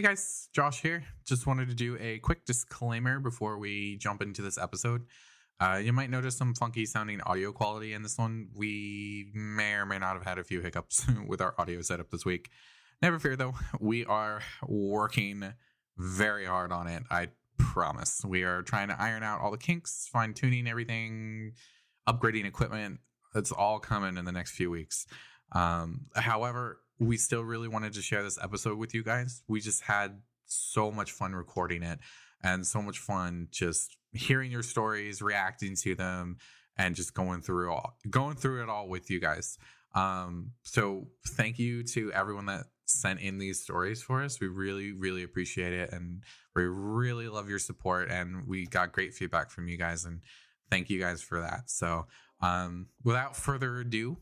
Hey guys, Josh here. Just wanted to do a quick disclaimer before we jump into this episode. You might notice some funky sounding audio quality in this one. We may or may not have had a few hiccups with our audio setup this week. Never fear though, we are working very hard on it. I promise. We are trying to iron out all the kinks, fine tuning everything, upgrading equipment. It's all coming in the next few weeks. However, we still really wanted to share this episode with you guys. We just had so much fun recording it and so much fun just hearing your stories, reacting to them, and just going through it all with you guys. So thank you to everyone that sent in these stories for us. We really, really appreciate it. And we really love your support. And we got great feedback from you guys. And thank you guys for that. So without further ado,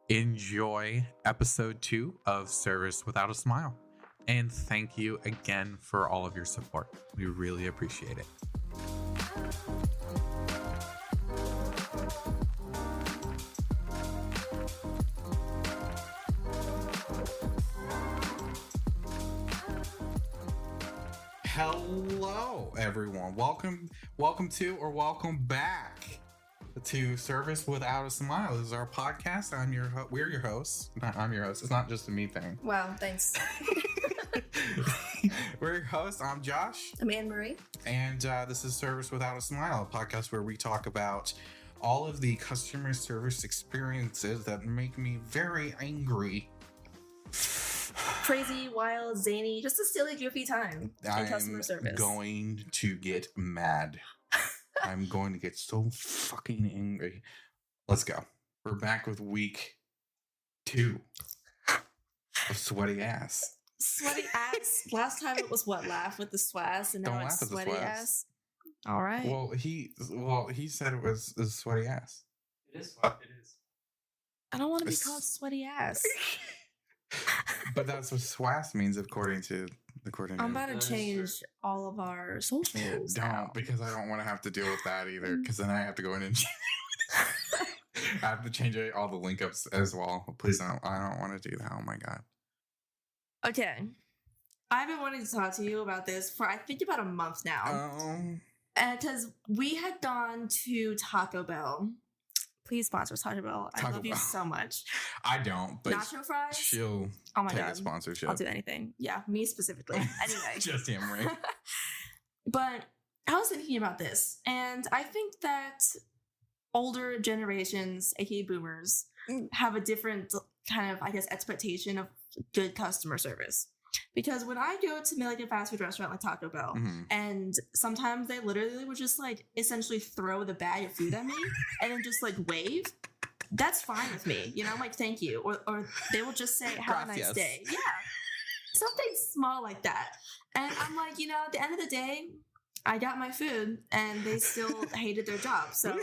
enjoy episode 2 of Service Without a Smile. And thank you again for all of your support. We really appreciate it. Hello, everyone. Welcome to or welcome back to Service Without a Smile. This is our podcast. We're your hosts. I'm your host. It's not just a me thing. Wow, thanks. We're your hosts. I'm Josh. I'm Anne-Marie. And this is Service Without a Smile, a podcast where we talk about all of the customer service experiences that make me very angry. Crazy, wild, zany, just a silly, goofy time in customer service. I'm going to get mad. I'm going to get so fucking angry. Let's go. We're back with week 2 of Sweaty Ass. Sweaty ass. Last time it was what? Laugh with the swass, and now it's sweaty ass. All right. Well, he said it was a sweaty ass. It is what it is. I don't want to be called sweaty ass. But that's what swass means according to I'm about to change all of our socials. Don't, because I don't want to have to deal with that either, because then I have to go in and I have to change all the link ups as well. Please don't. I don't want to do that. Oh my god. Okay. I've been wanting to talk to you about this for I think about a month now. And because we had gone to Taco Bell. Please sponsor Taco Bell. I love you so much. I don't, but nacho fries. She'll take a sponsorship. I'll do anything. Yeah, me specifically. Anyway, just him, right? But I was thinking about this, and I think that older generations, aka boomers, have a different kind of, I guess, expectation of good customer service. Because when I go to like a fast food restaurant like Taco Bell, and sometimes they literally would just like essentially throw the bag of food at me and then just like wave, that's fine with me. You know, I'm like, thank you. Or they will just say, have a nice day. Yeah. Something small like that. And I'm like, you know, at the end of the day, I got my food and they still hated their job. So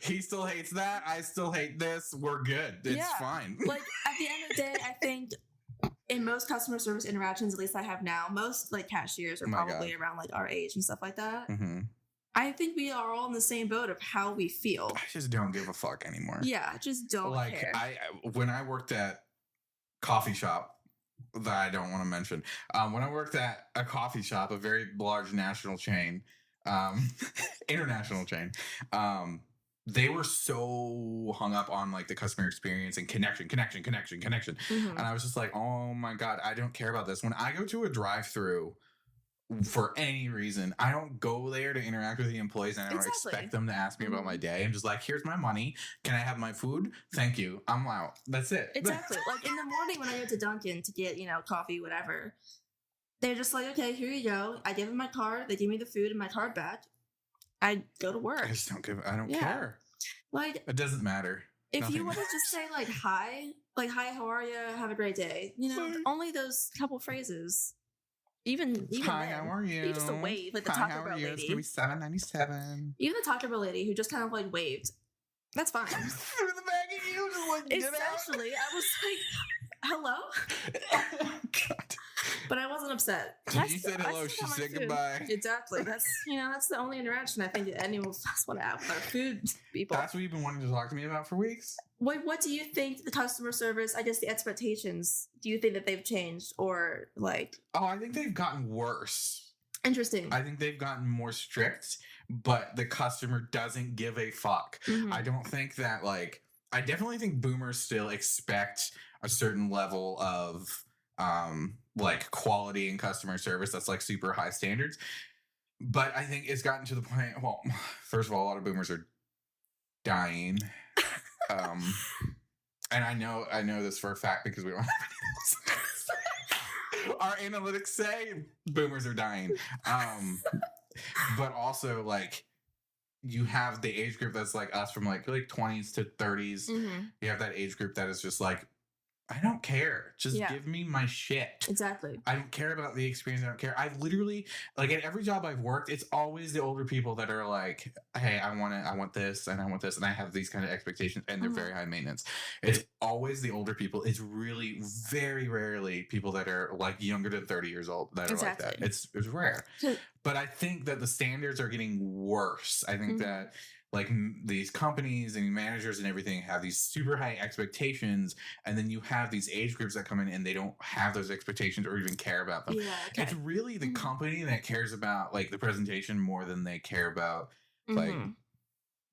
he still hates that. I still hate this. We're good. It's fine. Like at the end of the day, I think in most customer service interactions, at least I have now, most like cashiers are probably around like our age and stuff like that. I think we are all in the same boat of how we feel. I just don't give a fuck anymore. Yeah, just don't care. When I worked at coffee shop that I don't want to mention, when I worked at a coffee shop, a very large national chain, international chain, they were so hung up on like the customer experience and connection. And I was just like, oh my god, I don't care about this. When I go to a drive-thru for any reason, I don't go there to interact with the employees, and I don't expect them to ask me about my day. I'm just like, here's my money. Can I have my food? Thank you. I'm out. That's it. Exactly. Like in the morning when I go to Dunkin' to get, you know, coffee, whatever, they're just like, okay, here you go. I give them my card. They give me the food and my card back. I go to work. I don't care. Like, it doesn't matter. If you want to just say like, hi, how are you? Have a great day. You know, only those couple phrases. Even hi, then, how are you? Even just a wave, like the hi, Taco Bell lady. It's gonna be $7.97. Even the Taco Bell lady who just kind of like waved. That's fine. Threw the bag at you, just like essentially, I was like, hello. Oh, God. But I wasn't upset upset. You said hello, she said goodbye. Exactly. That's the only interaction I think that anyone else want to have with our food people. That's what you've been wanting to talk to me about for weeks? What do you think the customer service, I guess the expectations, do you think that they've changed or like? Oh, I think they've gotten worse. Interesting. I think they've gotten more strict, but the customer doesn't give a fuck. Mm-hmm. I don't think that I definitely think boomers still expect a certain level of quality and customer service that's like super high standards. But I think it's gotten to the point, well, first of all, a lot of boomers are dying. And I know this for a fact because we don't have any our analytics say boomers are dying. But also you have the age group that's like us from like 20s to 30s. Mm-hmm. You have that age group that is just like, I don't care. Just give me my shit. Exactly. I don't care about the experience. I don't care. I've literally, at every job I've worked, it's always the older people that are like, hey, I want this and I want this. And I have these kind of expectations and they're very high maintenance. It's always the older people. It's really very rarely people that are younger than 30 years old that are like that. It's rare. But I think that the standards are getting worse. I think that these companies and managers and everything have these super high expectations, and then you have these age groups that come in and they don't have those expectations or even care about them. Yeah, okay. It's really the company that cares about the presentation more than they care about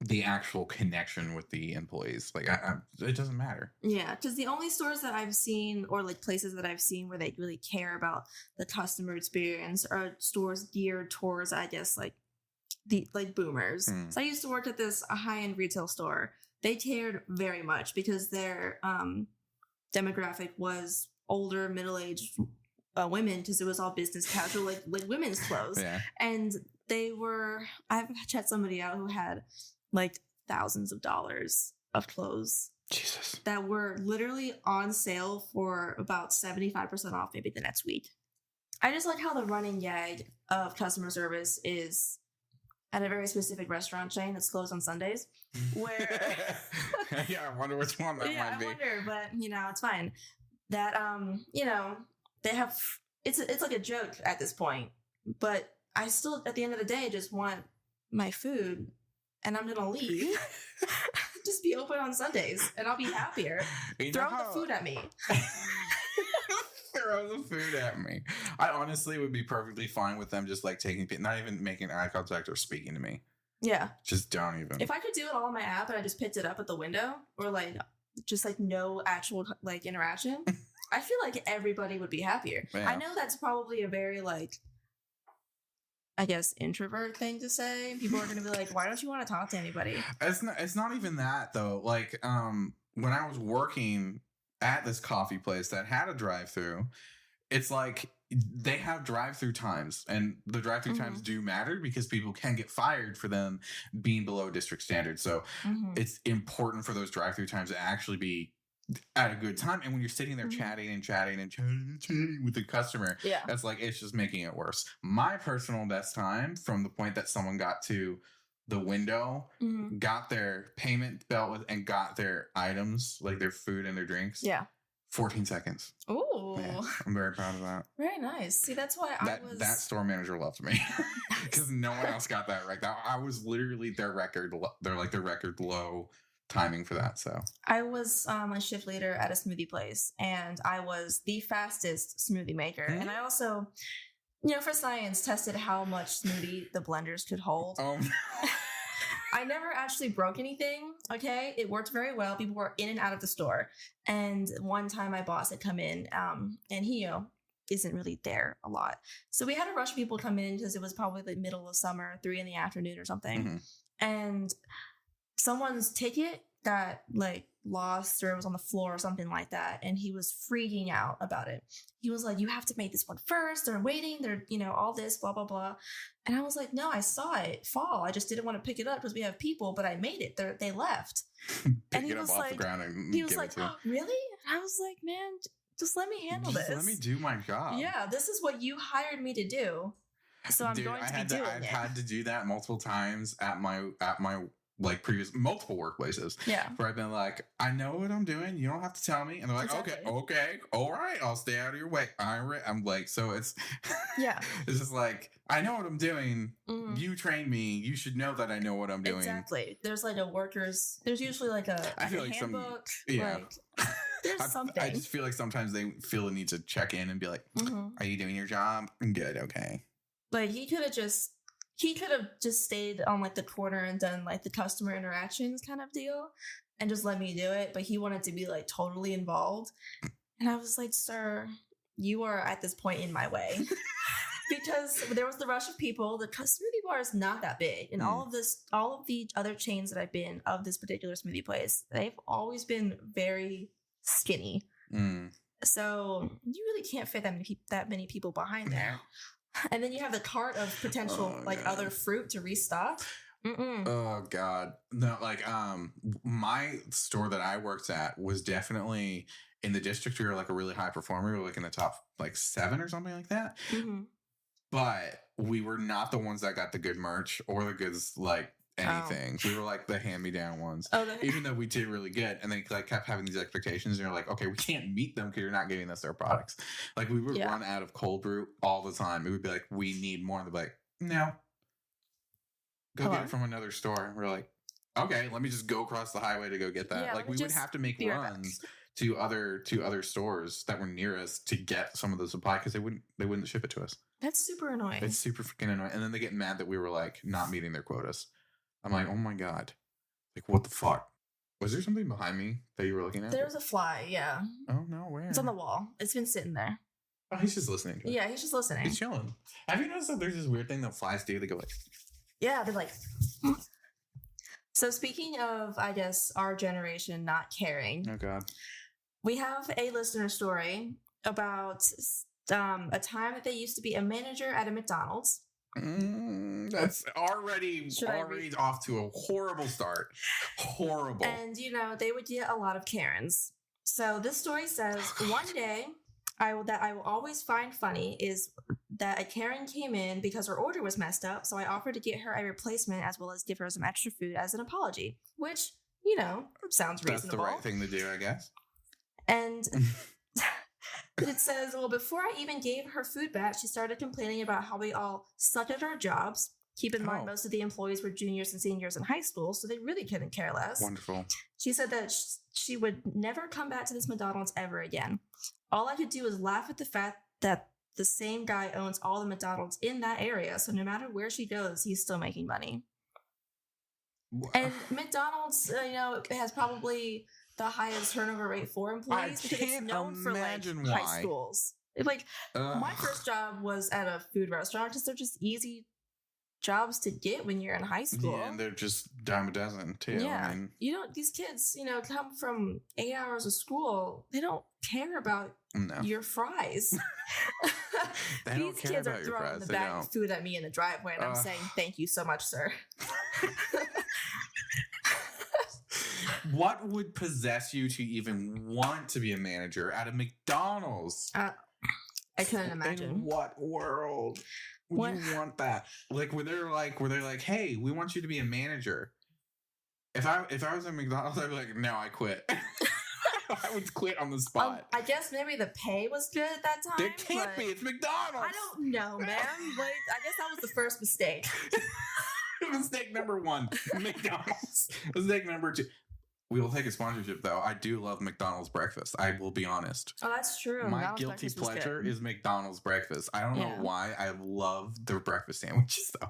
the actual connection with the employees. It doesn't matter. Yeah, because the only stores that I've seen or places that I've seen where they really care about the customer experience are stores geared towards, I guess, the boomers. So I used to work at this high-end retail store. They cared very much because their demographic was older, middle-aged women, because it was all business casual, like women's clothes. Yeah. And I've checked somebody out who had thousands of dollars of clothes. Jesus. That were literally on sale for about 75% off maybe the next week. I just like how the running gag of customer service is at a very specific restaurant chain that's closed on Sundays, where I wonder which one that might be. I wonder, but it's fine. That they have it's like a joke at this point, but I still at the end of the day just want my food, and I'm gonna leave. Just be open on Sundays, and I'll be happier. Throw the food at me. Throw the food at me. I honestly would be perfectly fine with them just taking, not even making eye contact or speaking to me. Yeah. Just don't even. If I could do it all on my app and I just picked it up at the window, or just no actual interaction, I feel like everybody would be happier. Yeah. I know that's probably a very I guess introvert thing to say. People are going to be like, why don't you want to talk to anybody? It's not even that though. When I was working at this coffee place that had a drive-thru, it's they have drive-thru times, and the drive-thru times do matter because people can get fired for them being below district standards. So it's important for those drive-thru times to actually be at a good time. And when you're sitting there chatting with the customer, that's it's just making it worse. My personal best time from the point that someone got to the window, got their payment belt and got their items, their food and their drinks. Yeah. 14 seconds. Ooh. Yeah, I'm very proud of that. Very nice. See, that's why that store manager loved me because no one else got that right. I was literally their record low timing for that. So I was a shift leader at a smoothie place, and I was the fastest smoothie maker. And I also, for science, tested how much smoothie the blenders could hold. I never actually broke anything. Okay. It worked very well. People were in and out of the store. And one time my boss had come in, and he, isn't really there a lot. So we had to rush people come in because it was probably the middle of summer, 3 p.m. or something. And someone's ticket got lost, or it was on the floor or something like that, and he was freaking out about it. He was like, you have to make this one first, they're waiting, they're all this blah blah blah. And I was like, no, I saw it fall, I just didn't want to pick it up because we have people, but I made it. They left. And he was off the ground and he was like, oh, really? And I was like, man, just let me handle this. Let me do my job. Yeah, this is what you hired me to do, so I'm going to be doing it. I've had to do that multiple times at my like previous multiple workplaces. Yeah. Where I've been like, I know what I'm doing. You don't have to tell me. And they're like, Exactly. okay, all right, I'll stay out of your way. I'm like, so it's Yeah. it's just like, I know what I'm doing. Mhm. You train me. You should know that I know what I'm doing. Exactly. There's like there's usually like I feel like handbook. yeah. Like there's something. I just feel like sometimes they feel the need to check in and be like, Mhm. are you doing your job? Good, okay. Like he could have just stayed on like the corner and done like the customer interactions kind of deal and just let me do it, but he wanted to be like totally involved. And I was like, sir, you are at this point in my way. Because there was the rush of people. The smoothie bar is not that big. And all of the other chains that I've been of this particular smoothie place, they've always been very skinny. So you really can't fit that many people behind there. And then you have the cart of potential other fruit to restock. Oh God. No, like my store that I worked at was definitely in the district. We were like a really high performer. We were like in the top like 7 or something like that. Mm-hmm. But we were not the ones that got the good merch or the goods like anything. We were like the hand-me-down ones. Even though we did really good, and they like kept having these expectations, and you're like, okay, we can't meet them because you're not giving us their products. Like we would run out of cold brew all the time. It would be like, we need more, and they'd be like, no, go get it from another store. And we're like, okay, let me just go across the highway to go get that. Like we would have to make runs to other stores that were near us to get some of the supply because they wouldn't ship it to us. That's super annoying. It's super freaking annoying. And then they get mad that we were like not meeting their quotas. I'm like, oh my God. Like, what the fuck? Was there something behind me that you were looking at? There was a fly, yeah. Oh, no, where? It's on the wall. It's been sitting there. Oh, he's just listening to it. Yeah, he's just listening. He's chilling. Have you noticed that there's this weird thing that flies do? They go like... Yeah, they're like... So speaking of, I guess, our generation not caring. Oh, God. We have a listener story about a time that they used to be a manager at a McDonald's. That's already off to a horrible start. Horrible. And, they would get a lot of Karens. So this story says, one day, I will always find funny is that a Karen came in because her order was messed up, so I offered to get her a replacement as well as give her some extra food as an apology, which, sounds reasonable. That's the right thing to do, I guess. And... It says, well, before I even gave her food back, she started complaining about how we all suck at our jobs. Keep in mind, most of the employees were juniors and seniors in high school, so they really couldn't care less. Wonderful. She said that she would never come back to this McDonald's ever again. All I could do was laugh at the fact that the same guy owns all the McDonald's in that area, so no matter where she goes, he's still making money. And McDonald's, has probably... the highest turnover rate for employees because it's known for high schools. My first job was at a food restaurant because they're just easy jobs to get when you're in high school. Yeah, and they're just dime a dozen too. Yeah, these kids, come from 8 hours of school. They don't care about your fries. These kids are throwing the bag of food at me in the driveway, and I'm saying, "Thank you so much, sir." What would possess you to even want to be a manager at a McDonald's? I couldn't imagine. In what world would you want that? Like, were they like, hey, we want you to be a manager? If I was at McDonald's, I'd be like, no, I quit. I would quit on the spot. I guess maybe the pay was good at that time. It can't be. It's McDonald's. I don't know, man. I guess that was the first mistake. Mistake number 1, McDonald's. Mistake number 2. We will take a sponsorship, though. I do love McDonald's breakfast. I will be honest. Oh, that's true. My McDonald's guilty pleasure is McDonald's breakfast. I don't know why. I love their breakfast sandwiches, though.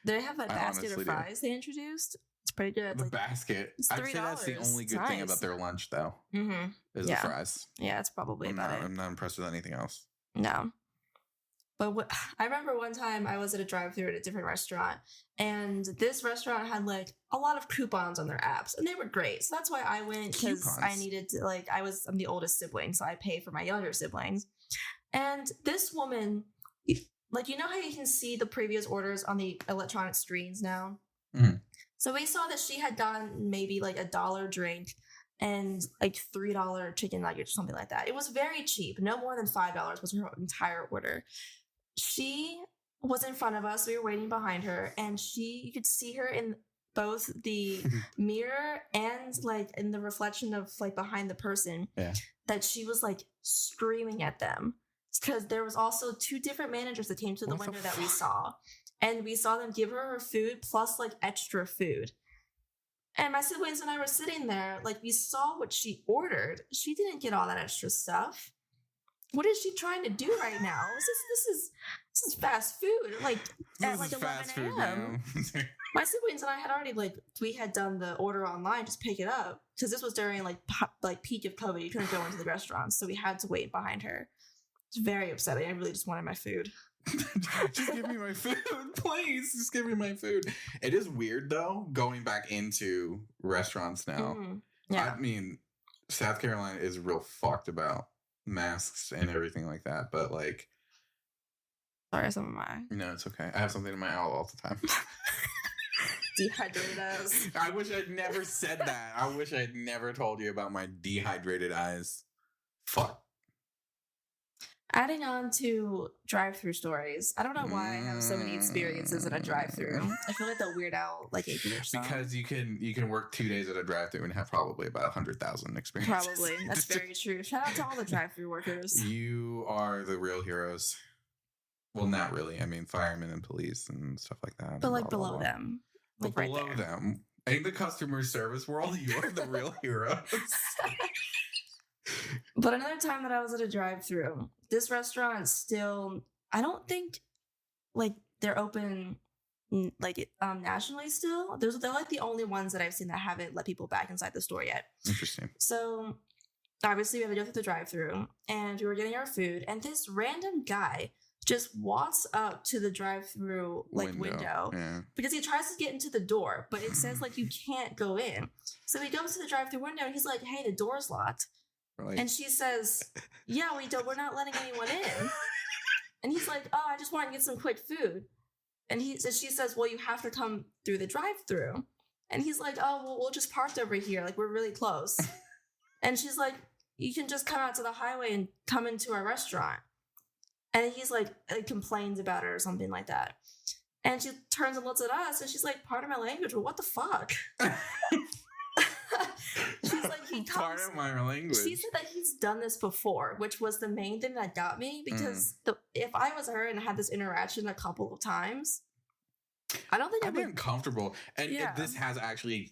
They have that basket of fries they introduced. It's pretty good. The basket. I'd say that's the only good thing about their lunch, though. Mm-hmm. Is the fries. Yeah, it's probably about it. I'm not impressed with anything else. No. But I remember one time I was at a drive-thru at a different restaurant, and this restaurant had a lot of coupons on their apps, and they were great. So that's why I went, because I needed to I'm the oldest sibling, so I pay for my younger siblings. And this woman, you know how you can see the previous orders on the electronic screens now? Mm-hmm. So we saw that she had gotten maybe $1 drink and $3 chicken nuggets or something like that. It was very cheap. No more than $5 was her entire order. She was in front of us. We were waiting behind her, and you could see her both the mirror and like in the reflection of like behind the person, that she was like screaming at them because there was also 2 different managers that came to the window that we saw, and we saw them give her food plus like extra food. And my siblings and I were sitting there, like we saw what she ordered. She didn't get all that extra stuff. What is she trying to do right now? This is fast food. Like at like 11 a.m. My siblings and I had already we had done the order online, just pick it up, because this was during like peak of COVID. You couldn't go into the restaurants, so we had to wait behind her. It's very upsetting. I really just wanted my food. Just give me my food, please. Just give me my food. It is weird though, going back into restaurants now. Yeah. I mean, South Carolina is real fucked about masks and everything like that, but like, sorry, some of my. No, it's okay. I have something in my eye all the time. Dehydrated eyes. I wish I'd never said that. I wish I'd never told you about my dehydrated eyes. Fuck. Adding on to drive-thru stories, I don't know why I have so many experiences at a drive-thru. I feel like the Weird Al like AP or something. Because you can work 2 days at a drive-thru and have probably about 100,000 experiences. Probably, that's very true. Shout out to all the drive-thru workers. You are the real heroes. Well, not really. I mean, firemen and police and stuff like that. But like below them, like but below them, in the customer service world, you are the real heroes. But another time that I was at a drive-thru, this restaurant still, I don't think like they're open like nationally still. They're like the only ones that I've seen that haven't let people back inside the store yet. Interesting. So obviously we had to go through the drive-thru and we were getting our food, and this random guy just walks up to the drive-thru window because he tries to get into the door, but it says like you can't go in. So he goes to the drive-thru window and he's like, "Hey, the door's locked." Right. And she says, "Yeah, we're not letting anyone in." And he's like, "Oh, I just want to get some quick food." And she says, "Well, you have to come through the drive-thru." And he's like, "Oh, well, we'll just park over here. Like, we're really close." And she's like, "You can just come out to the highway and come into our restaurant." And he's like complains about it or something like that. And she turns and looks at us and she's like, "Pardon my language, but what the fuck?" She's like, Pardon my language. She said that he's done this before, which was the main thing that got me, because if I was her and had this interaction a couple of times, I don't think I'd be uncomfortable. And this has actually,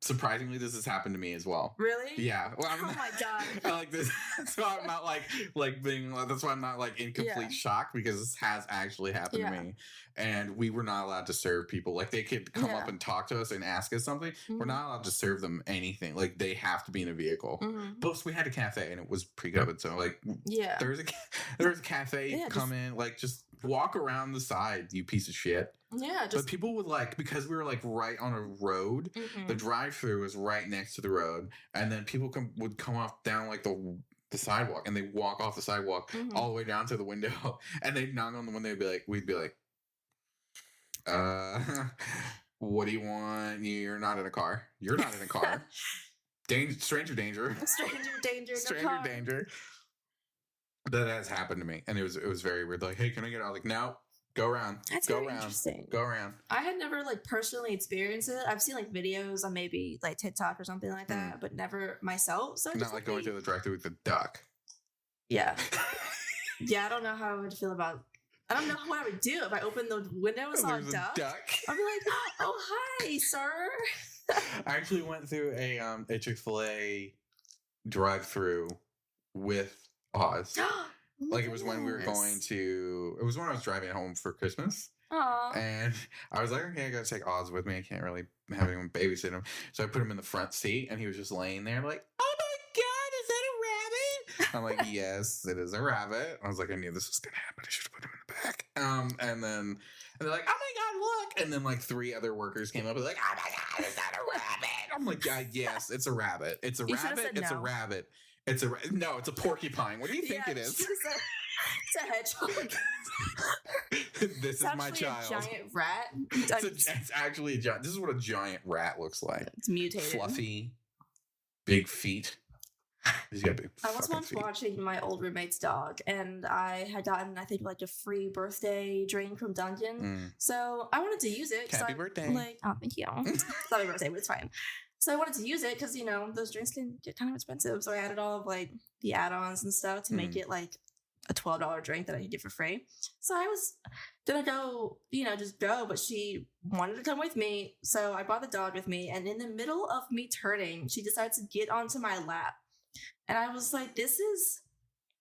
surprisingly, this has happened to me as well. Really? Yeah. Well, oh my god. I like this. So I'm not like being. That's why I'm not like in complete shock, because this has actually happened to me. And we were not allowed to serve people. Like, they could come up and talk to us and ask us something. Mm-hmm. We're not allowed to serve them anything. Like, they have to be in a vehicle. Mm-hmm. Plus, we had a cafe and it was pre-COVID. So like, there was a cafe. Come in, like, just walk around the side, you piece of shit. Yeah. But people would because we were like right on a road. Mm-hmm. The drive-thru was right next to the road, and then people would come off down like the sidewalk, and they walk off the sidewalk all the way down to the window, and they'd knock on the window. We'd be like, "What do you want? You're not in a car. You're not in a car. Stranger danger. Stranger danger." That has happened to me, and it was very weird. Like, "Hey, can I get out?" Like, "No, go around. That's go very around. Interesting. Go around." I had never personally experienced it. I've seen videos on maybe TikTok or something like that, but never myself. So not like going through the drive-thru with the duck. Yeah. Yeah, I don't know how I would feel about. I don't know what I would do if I opened the window and saw a duck. I'd be like, "Oh, hi, sir." I actually went through a Chick-fil-A drive-thru with Oz. It was when we were going to. It was when I was driving home for Christmas. Aww. And I was like, "Okay, I gotta take Oz with me. I can't really have anyone babysit him." So I put him in the front seat, and he was just laying there, like, "Oh my god, is that a rabbit?" I'm like, "Yes, it is a rabbit." I was like, "I knew this was gonna happen. I should have put him in the back." And they're like, "Oh my god, look!" And then 3 other workers came up and like, "Oh my god, is that a rabbit?" I'm like, "Yeah, yes, it's a rabbit. It's a rabbit. It's a rabbit. It's a porcupine. What do you think it is?" It's a hedgehog. This is my child. It's a giant rat. It's actually a giant. This is what a giant rat looks like. It's mutated. Fluffy, big feet. He's gotta be I was fucking once sweet. watching my old roommate's dog, and I had gotten, I think, like a free birthday drink from Dunkin'. So I wanted to use it. Happy birthday. Like, oh, thank you. It's not my birthday, but it's fine. So I wanted to use it because, you know, those drinks can get kind of expensive. So I added all of like the add-ons and stuff to make it like a $12 drink that I could get for free. So I was gonna go, you know, just go, but she wanted to come with me. So I brought the dog with me, and in the middle of me turning, she decided to get onto my lap. And I was like, this is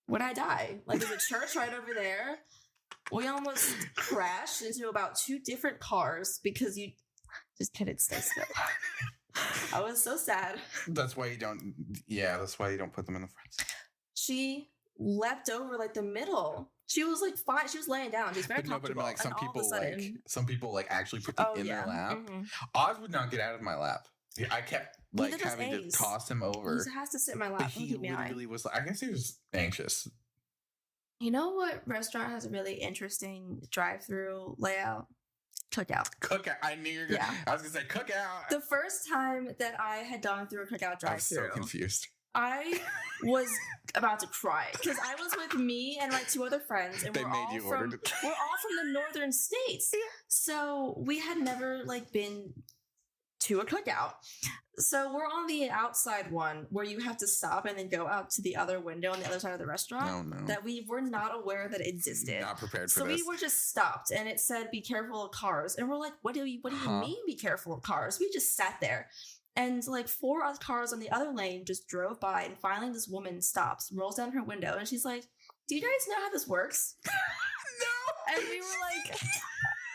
when I die. Like, there's a church right over there. We almost crashed into about 2 different cars because you just couldn't stay still. I was so sad. That's why you don't. Yeah, that's why you don't put them in the front. She leapt over like the middle. She was like fine. She was laying down. She was very comfortable. But like some people like actually put them in their lap. Mm-hmm. Oz would not get out of my lap. I kept like having to toss him over. He has to sit in my lap. But he literally was like, I guess he was anxious. You know what restaurant has a really interesting drive-through layout? Cookout. I knew you were gonna. Yeah. I was gonna say Cookout. The first time that I had gone through a Cookout drive-through, I was so confused. I was about to cry because I was with me and like 2 other friends, and we're all from the northern states. Yeah. So we had never like been to a cookout. So we're on the outside one where you have to stop and then go out to the other window on the other side of the restaurant. Oh, no. That we were not aware that it existed. Not prepared for this. So we were just stopped, and it said, "Be careful of cars." And we're like, "What do you mean, be careful of cars?" We just sat there. And like 4 other cars on the other lane just drove by, and finally this woman stops, rolls down her window, and she's like, "Do you guys know how this works?" No. And we were like,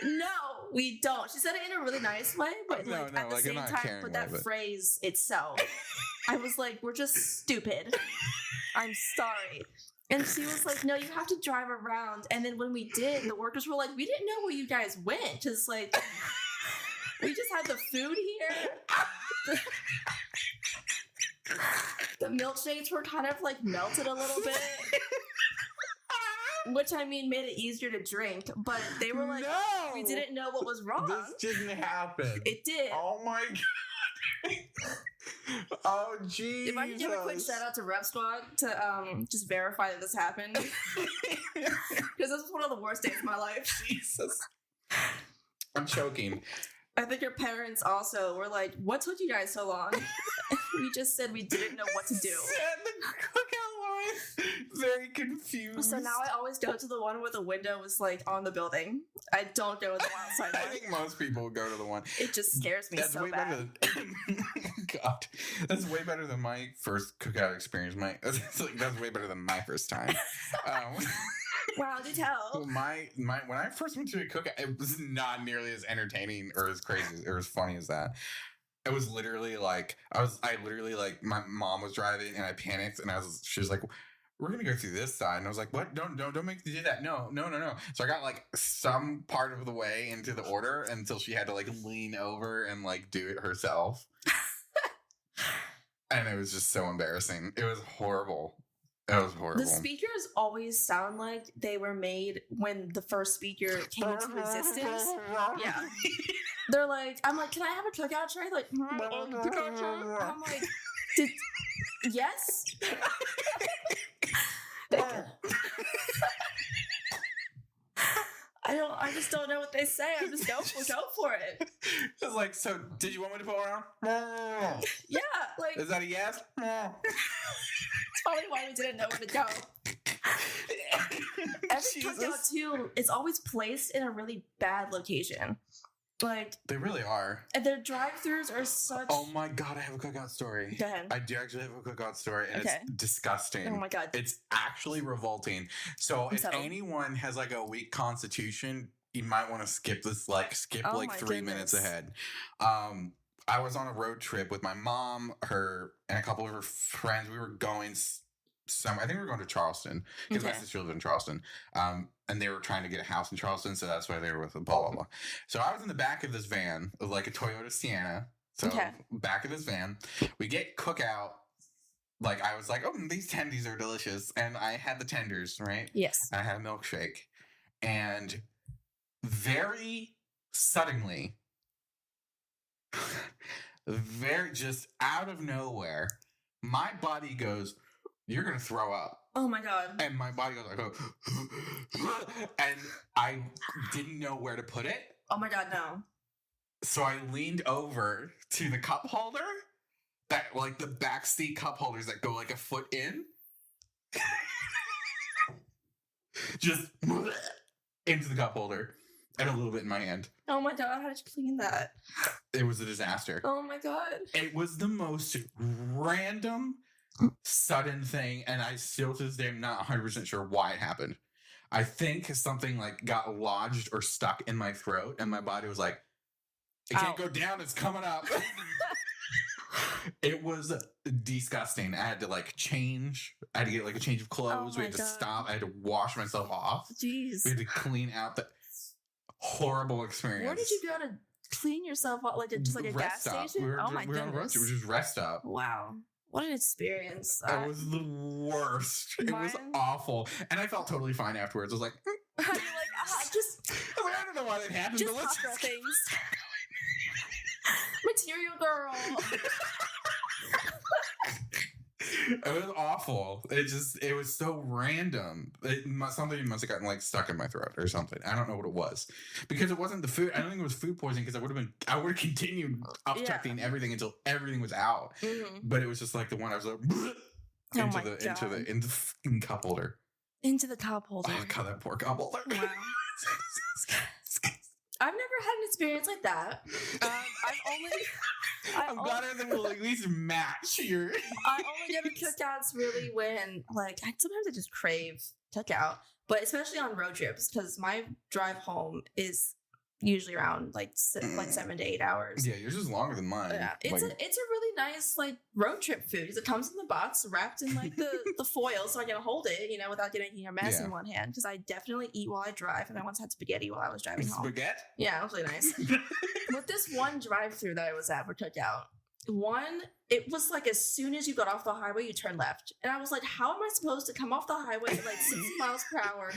"No, we don't." She said it in a really nice way, but like at the same time, but that phrase itself, I was like, "We're just stupid. I'm sorry." And she was like, "No, you have to drive around." And then when we did, the workers were like, "We didn't know where you guys went, because like we just had the food here." The milkshakes were kind of like melted a little bit, which I mean made it easier to drink, but they were like, "No, we didn't know what was wrong." This didn't happen. It did. Oh my god. Oh jeez. If I could give a quick shout out to Rep Squad to just verify that this happened, because this was one of the worst days of my life. Jesus. I'm choking. I think your parents also were like, "What took you guys so long?" We just said we didn't know what to do. Sat in the cookout line, very confused. So now I always go to the one where the window is like on the building. I don't go to the outside one. I think most people go to the one. It just scares me so bad. God, that's way better than my first cookout experience. That's way better than my first time. Wow, do tell. My when I first went to a cookout, it was not nearly as entertaining or as crazy or as funny as that. It was literally like my mom was driving and I panicked and she was like, "We're gonna go through this side," and I was like, "What? Don't make me do that. No." So I got like some part of the way into the order until she had to like lean over and like do it herself. And it was just so embarrassing. It was horrible. That was horrible. The speakers always sound like they were made when the first speaker came into existence. Yeah. They're like, I'm like, "Can I have a cookout tray?" Like, I'm like, yes? I just don't know what they say. I just go for it. It's like, "So did you want me to pull around?" Yeah, like, is that a yes? It's probably why we didn't know where to go. Every cookout too, it's always placed in a really bad location. Like, they really are. And their drive-thrus are such. Oh my god, I have a cookout story. Go ahead. I do actually have a cookout story, and it's disgusting. Oh my god, it's actually revolting. So if anyone has like a weak constitution, you might want to skip this. Like 3 minutes ahead. I was on a road trip with my mom, her, and a couple of her friends. We were going I think we were going to Charleston because my sister lived in Charleston. And they were trying to get a house in Charleston, so that's why they were with blah, blah, blah. So I was in the back of this van, like a Toyota Sienna. So back of this van, we get cookout. Like, I was like, "Oh, these tendies are delicious." And I had the tenders, right? Yes. I had a milkshake. And very suddenly, very just out of nowhere, my body goes, "You're gonna throw up." Oh my god. And my body goes like, oh. And I didn't know where to put it. Oh my god, no. So I leaned over to the cup holder, that like the backseat cup holders that go like a foot in. Just into the cup holder and a little bit in my hand. Oh my god, how did you clean that? It was a disaster. Oh my god. It was the most random, sudden thing, and I still to this day am not 100% sure why it happened. I think something like got lodged or stuck in my throat, and my body was like, "It can't go down, it's coming up." It was disgusting. I had to like change. I had to get like a change of clothes. We had to stop. I had to wash myself off. Jeez. We had to clean out that horrible experience. Where did you go to clean yourself out? Like just like a gas station? We were oh my we were on a road goodness. trip. We were just rest stop. Wow. What an experience. That was the worst. It was awful. And I felt totally fine afterwards. I was like, You're like, just I mean, I don't know why that happened, just but let's cocktail just things. Material girl. It was awful. It was so random. Something must have gotten like stuck in my throat or something. I don't know what it was, because it wasn't the food. I don't think it was food poisoning, because I would have continued upchucking everything until everything was out. Mm-hmm. But it was just like the one I was like into the fucking cup holder. Into the cup holder. Oh god, that poor cup holder. Wow. I've never had an experience like that. I'm glad everything will at least match your. I only go to cookouts really when, like, sometimes I just crave cookout, but especially on road trips, because my drive home is usually around like 7 to 8 hours. Yeah, yours is longer than mine. Yeah, it's a really nice like road trip food. It comes in the box wrapped in like the foil, so I can hold it, without getting a mess in one hand. Because I definitely eat while I drive, and I once had spaghetti while I was driving home. Spaghetti? Yeah, it was really nice. With this one drive-thru that I was at for cookout, it was like as soon as you got off the highway, you turn left. And I was like, how am I supposed to come off the highway at like 60 miles per hour,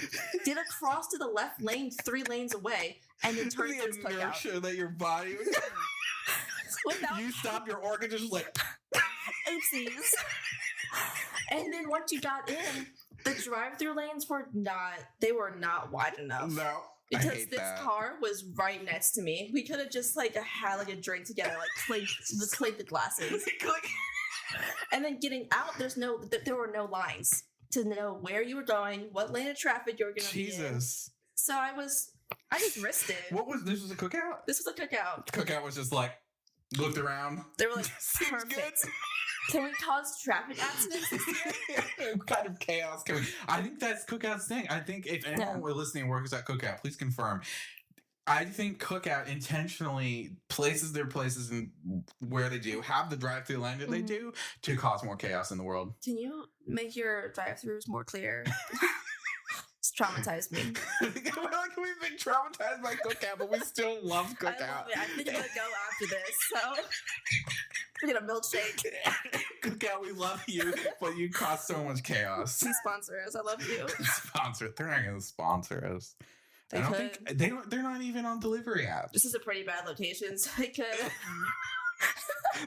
get across to the left lane 3 lanes away, and then turn to this cookout? The inertia that your body was... You stop, your organ just like... Oopsies. And then once you got in, the drive-thru lanes were not wide enough. No. Because this car was right next to me. We could have just had a drink together, clinked the glasses. And then getting out, there were no lines to know where you were going, what lane of traffic you were going to be in. Jesus. So I just risked it. This was a cookout? This was a cookout. Cookout was just like, looked around. They were like, perfect. Can we cause traffic accidents this year? What kind of chaos can we... I think that's Cookout's thing. I think if anyone listening works at Cookout, please confirm. I think Cookout intentionally places their places in where they do have the drive-thru line that they do to cause more chaos in the world. Can you make your drive-thrus more clear? It's traumatized me. I feel like we've been traumatized by Cookout, but we still love Cookout. I love it. I think I'm gonna go after this. So we're gonna milkshake. Cookout, we love you, but you cause so much chaos. Please sponsor us. I love you. They're not gonna sponsor us. They're not even on delivery apps. This is a pretty bad location, so I could.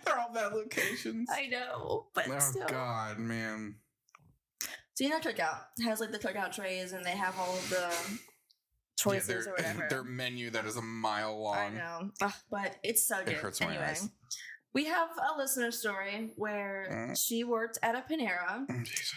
They're all bad locations. I know, but still. Oh God, man. So Cookout has like the cookout trays, and they have all of the choices or whatever. Their menu that is a mile long. I know, but it's so good. It hurts my eyes. We have a listener story where she worked at a Panera,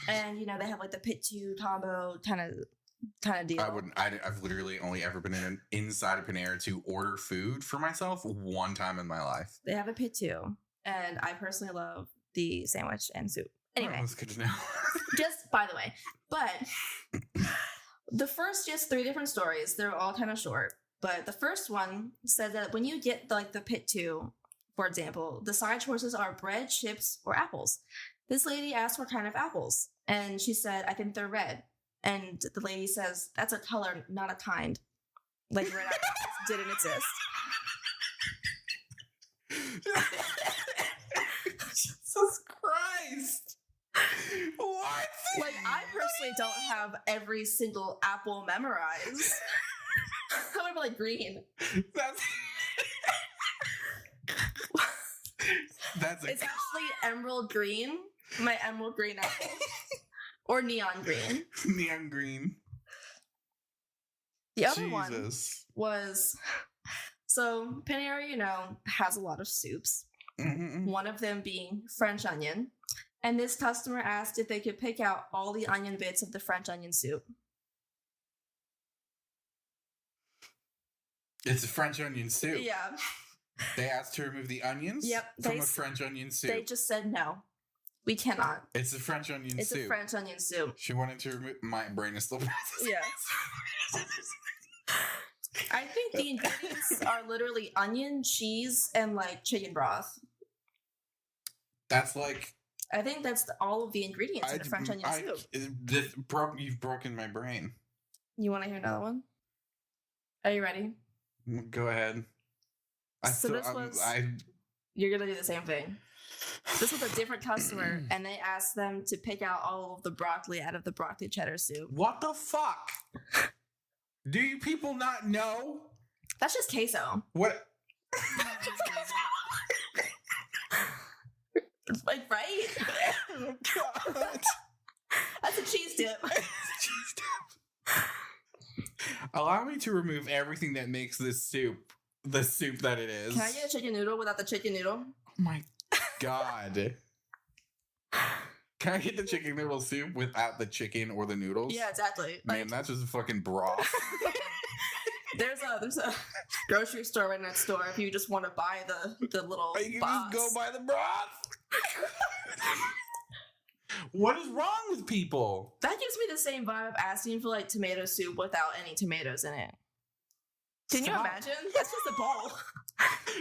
and they have like the pit 2 combo kind of deal. I've literally only ever been inside a Panera to order food for myself one time in my life. They have a pit 2, and I personally love the sandwich and soup. Anyway, that's good to know. Just by the way, but the first just 3 different stories, they're all kind of short. But the first one said that when you get like the pit 2, for example, the side choices are bread, chips, or apples. This lady asked what kind of apples, and she said, "I think they're red." And the lady says, "That's a color, not a kind." Like red apples didn't exist. Jesus Christ. What? Like, I personally don't have every single apple memorized. I would be like green. It's actually emerald green. My emerald green apple. Or neon green. Neon green. The other one was... So, Panera, has a lot of soups. Mm-hmm. One of them being French onion. And this customer asked if they could pick out all the onion bits of the French onion soup. It's a French onion soup. Yeah. They asked to remove the onions from a French onion soup. They just said no. We cannot. It's a French onion soup. It's a French onion soup. She wanted to remove... My brain is still... Yeah. I think the ingredients are literally onion, cheese, and like chicken broth. That's like... I think that's all of the ingredients in a French onion soup. You've broken my brain. You want to hear another one? Are you ready? Go ahead. You're going to do the same thing. This was a different customer, and they asked them to pick out all of the broccoli out of the broccoli cheddar soup. What the fuck? Do you people not know? That's just queso. What? Like, right? Oh, God. That's a cheese dip. Cheese dip. Allow me to remove everything that makes this soup the soup that it is. Can I get a chicken noodle without the chicken noodle? Oh my God. Can I get the chicken noodle soup without the chicken or the noodles? Yeah, exactly. Man, that's just a fucking broth. There's a grocery store right next door if you just want to buy the little you can box. just go buy the broth. What is wrong with people? That gives me the same vibe of asking for like tomato soup without any tomatoes in it. Can you imagine? That's just a bowl.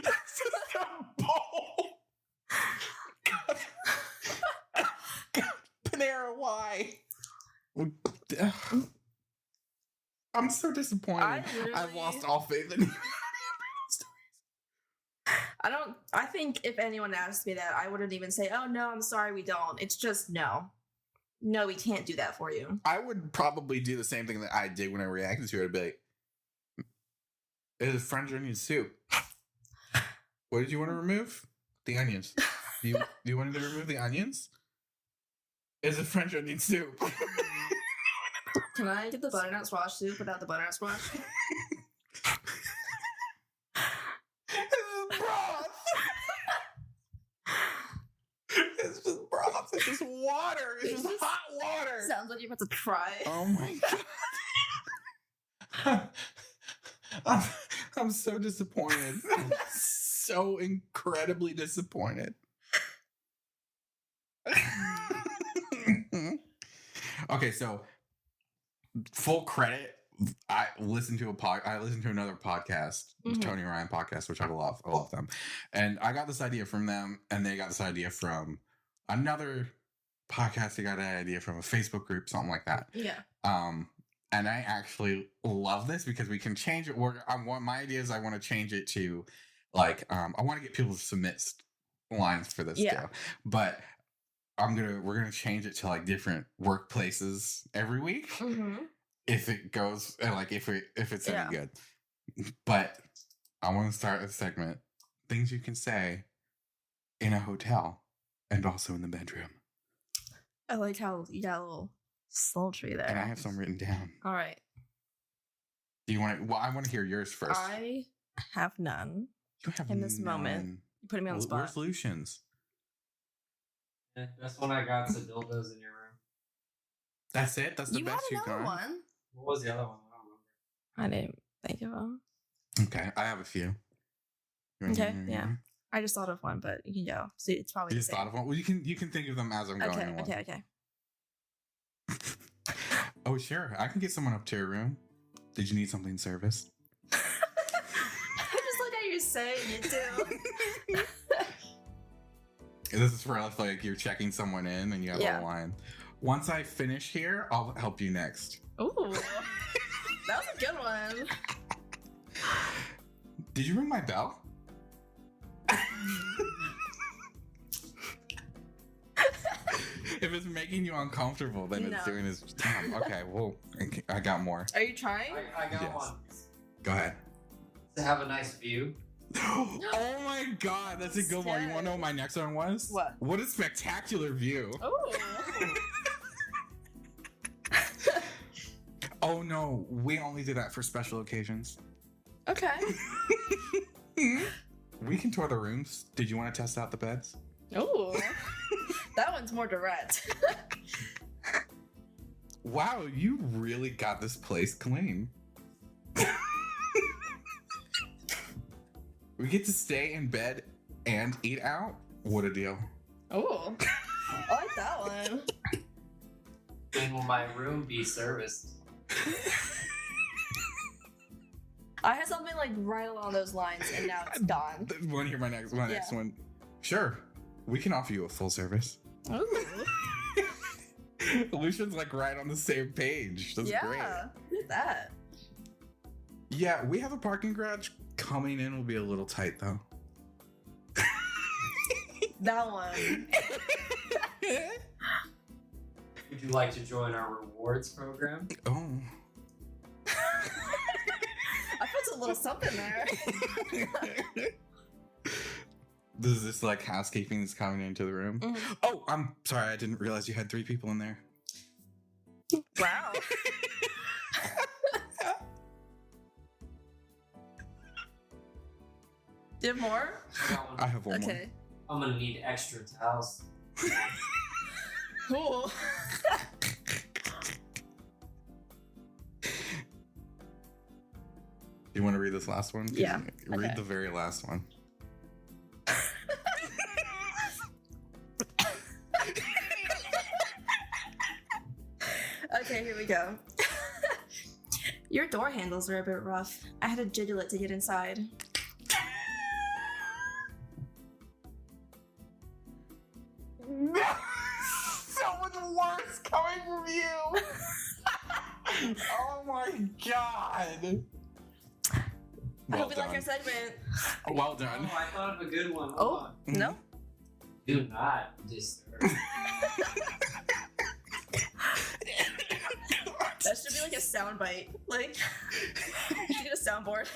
That's just a bowl. God. Panera, why? I'm so disappointed. I've lost all faith in you. I think if anyone asked me that, I wouldn't even say, oh no, I'm sorry, we don't. It's just no. No, we can't do that for you. I would probably do the same thing that I did when I reacted to it. I'd be like, it is French onion soup. What did you want to remove? The onions. You wanted to remove the onions? It's a French onion soup. Can I get the butternut squash soup without the butternut squash? It's just broth. It's just water. It's just hot water. Sounds like you're about to cry. Oh my God. I'm so disappointed. So incredibly disappointed. Okay, so full credit. I listened to another podcast, Tony Ryan podcast, which I love. I love them. And I got this idea from them, and they got this idea from another podcast. They got an idea from a Facebook group, something like that. Yeah. And I actually love this because we can change it. My idea is I want to change it to like I want to get people to submit lines for this too. But we're gonna change it to like different workplaces every week. Mm-hmm. If it goes, like, if it's any good. But I want to start a segment. Things you can say in a hotel and also in the bedroom. I like how you got a little sultry there. And I have some written down. All right. Do you want to? Well, I want to hear yours first. I have none. You have in this moment. You're putting me on the spot. Where's Lucian's? Yeah, that's when I got some dildos in your room. That's it? That's the best you got? One? What was the other one? I don't remember. I didn't think of one. Okay, I have a few. Okay, yeah. I just thought of one, but you can go. So it's probably you just thought of one? Well, you can think of them as I'm going. Okay. Oh, sure. I can get someone up to your room. Did you need something serviced? I just like how you're saying it too. This is for like you're checking someone in and you have a line. Once I finish here, I'll help you next. Ooh, that was a good one. Did you ring my bell? If it's making you uncomfortable, then it's doing its job. Okay, well, I got more. Are you trying? I got one. Go ahead. To have a nice view. Oh my god, that's a good one. You want to know what my next one was? What? What a spectacular view. Oh. Oh no, we only do that for special occasions. Okay. We can tour the rooms. Did you want to test out the beds? Oh. That one's more direct. Wow, you really got this place clean. We get to stay in bed and eat out? What a deal. Oh. I like that one. When will my room be serviced? I had something like right along those lines, and now it's gone. Want to hear my next one? Sure. We can offer you a full service. Ooh. Lucian's like right on the same page. That's great. Look at that. Yeah, we have a parking garage. Coming in will be a little tight though. That one. Would you like to join our rewards program? Oh. I put a little something there. This is like housekeeping that's coming into the room. Mm-hmm. Oh, I'm sorry. I didn't realize you had 3 people in there. Wow. Do you have more? I have one more. Okay. I'm gonna need extra towels. Cool. You want to read this last one? Yeah. Read Okay. the very last one. Okay, here we go. Your door handles are a bit rough. I had to jiggle it to get inside. So much worse coming from you. Oh my god. I hope you like our segment. Well done. Oh, I thought of a good one. Hold Oh, on. no? Do not disturb. That should be like a sound bite. Like, you should get a soundboard.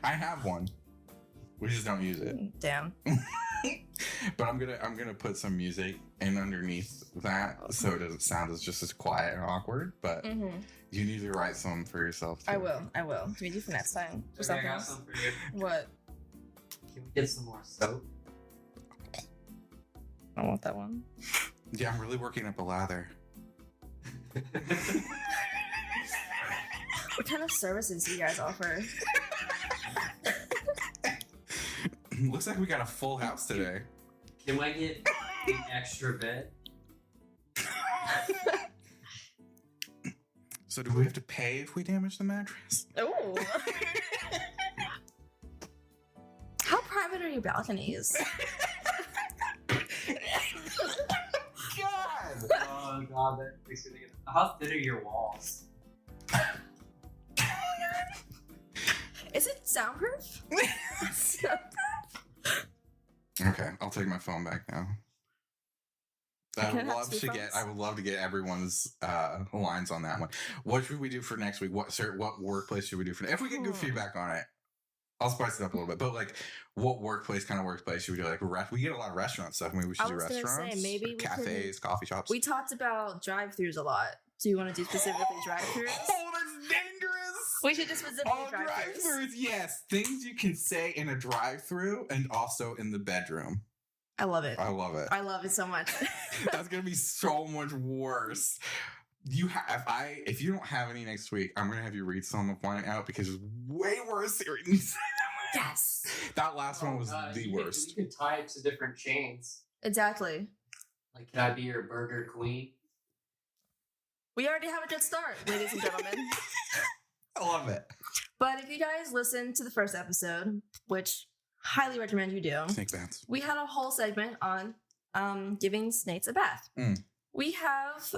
I have one. We just don't use it. Damn. But I'm gonna put some music in underneath that so it doesn't sound as just as quiet and awkward. But Mm-hmm. you need to write some for yourself too. I will. Can we do for next time? Or Okay, I something got else? some for you. What? Can we get some more soap? I don't want that one. Yeah, I'm really working up a lather. What kind of services do you guys offer? Looks like we got a full house today. Can I get an extra bed? So do we have to pay if we damage the mattress? Oh. How private are your balconies? God! Oh god, that makes me think of how thin are your walls? Is it soundproof? Okay, I'll take my phone back now. I Can I would have love two to phones? get. I would love to get everyone's lines on that one. What should we do for next week? What workplace should we do for? If we get good feedback on it, I'll spice it up a little bit. But like, what workplace should we do? Like, we get a lot of restaurant stuff. Maybe we should I do was gonna say, restaurants, maybe or we cafes, coffee shops. We talked about drive-thrus a lot. Do you want to do specifically drive-thrus? Oh, that's dangerous. We should do specifically Oh, drive-thrus. drive-thrus, yes. Things you can say in a drive-thru and also in the bedroom. I love it. I love it. I love it so much. That's gonna be so much worse. If you don't have any next week, I'm gonna have you read some of mine out because it's way worse. Yes. That last one was the you worst. You could tie it to different chains. Exactly. Like, can I be your burger queen? We already have a good start, ladies and gentlemen. I love it. But if you guys listened to the first episode, which highly recommend you do, Snake bats. we had a whole segment on giving snakes a bath. Mm. We have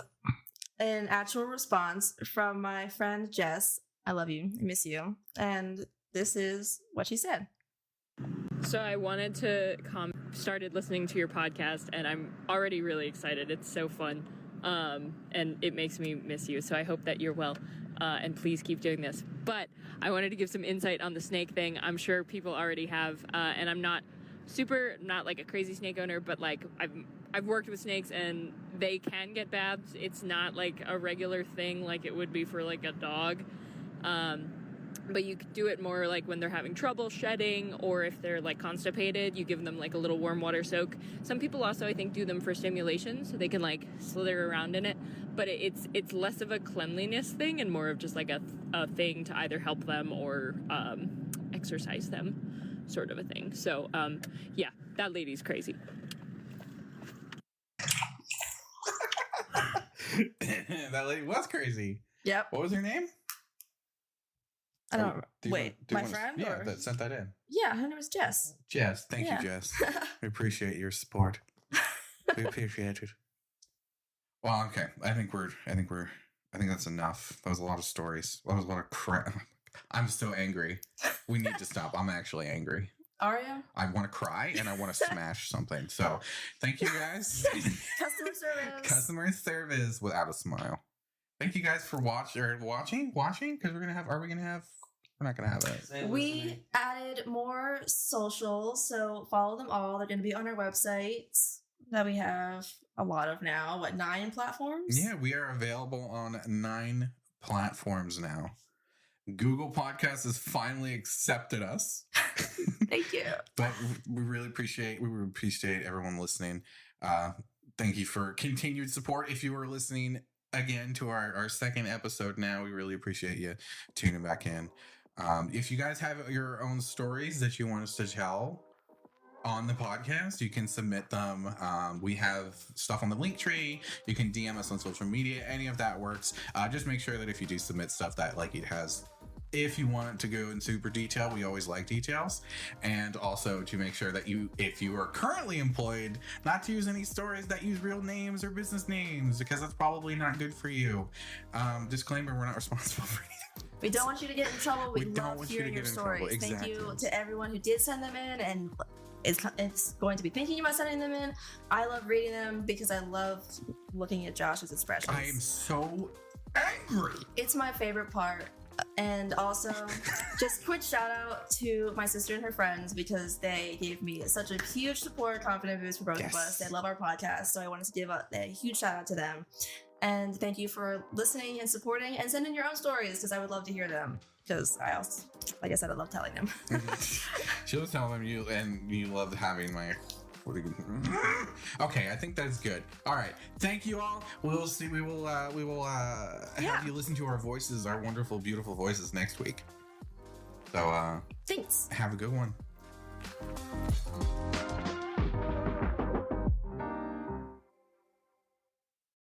an actual response from my friend Jess. I love you. I miss you. And this is what she said. So I wanted to started listening to your podcast, and I'm already really excited. It's so fun, and it makes me miss you. So I hope that you're well, and please keep doing this. But I wanted to give some insight on the snake thing. I'm sure people already have, and I'm not like a crazy snake owner, but like I've worked with snakes and they can get baths. It's not like a regular thing like it would be for like a dog. But you could do it more like when they're having trouble shedding, or if they're like constipated, you give them like a little warm water soak. Some people also, I think, do them for stimulation, so they can like slither around in it. But it's less of a cleanliness thing and more of just like a thing to either help them or exercise them, sort of a thing. So yeah, that lady's crazy. That lady was crazy. Yep. What was her name? I don't wait, my friend? Yeah, or? that sent that in. Yeah, her name was Jess. Jess, thank you, Jess. We appreciate your support. We appreciate it. Well, okay. I think that's enough. That was a lot of stories. That was a lot of crap. I'm so angry. We need to stop. I'm actually angry. Are you? I want to cry and I want to smash something. So, thank you guys. Customer service without a smile. Thank you guys for watching. Because we're not gonna have it. We added more socials, so follow them all. They're gonna be on our website that we have a lot of now. 9 platforms? Yeah, we are available on 9 platforms now. Google Podcasts has finally accepted us. Thank you. But we really appreciate everyone listening. Thank you for continued support. If you are listening again to our second episode now, we really appreciate you tuning back in. If you guys have your own stories that you want us to tell on the podcast, you can submit them. We have stuff on the linktree. You can DM us on social media. Any of that works. Just make sure that if you do submit stuff that like it has, if you want it to go in super detail, we always like details. And also to make sure that if you are currently employed, not to use any stories that use real names or business names, because that's probably not good for you. Disclaimer, we're not responsible for anything. We don't want you to get in trouble. We love hearing your stories. Exactly. Thank you to everyone who did send them in, and it's going to be thinking about sending them in. I love reading them because I love looking at Josh's expressions. I am so angry. It's my favorite part. And also, just quick shout out to my sister and her friends because they gave me such a huge support, confident boost for both of us. They love our podcast, so I wanted to give a huge shout out to them. And thank you for listening and supporting and sending your own stories because I would love to hear them. Because I also, like I said, I love telling them. She'll tell them you love having my. Okay, I think that's good. All right, thank you all. We'll see. We will have you listen to our voices, our wonderful, beautiful voices next week. So thanks. Have a good one.